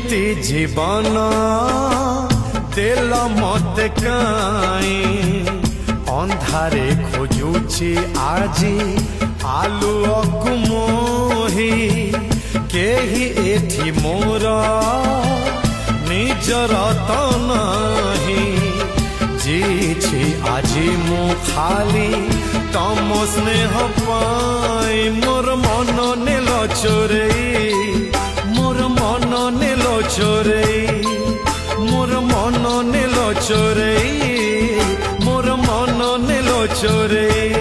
ଏମିତି ଜୀବନ ଦେଲ ମତେ କାଇଁ ଅନ୍ଧାରେ ଖୋଜୁଛି ଆଜି ଆଲୁଅକୁ ମୋହି କେହି ଏଠି ମୋର ନିଜର ତ ନାହିଁ ଜିଛି ଆଜି ମୁଁ ଖାଲି ତମ ସ୍ନେହ ପାଇଁ ମୋର ମନ ନେଲ ଚୋରେଇ ମୋର ମନ ନେଲ ଚୋରେଇ ମୋର ମନ ନେଲ ଚୋରେଇ ମୋର ମନ ନେଲ ଚୋରେଇ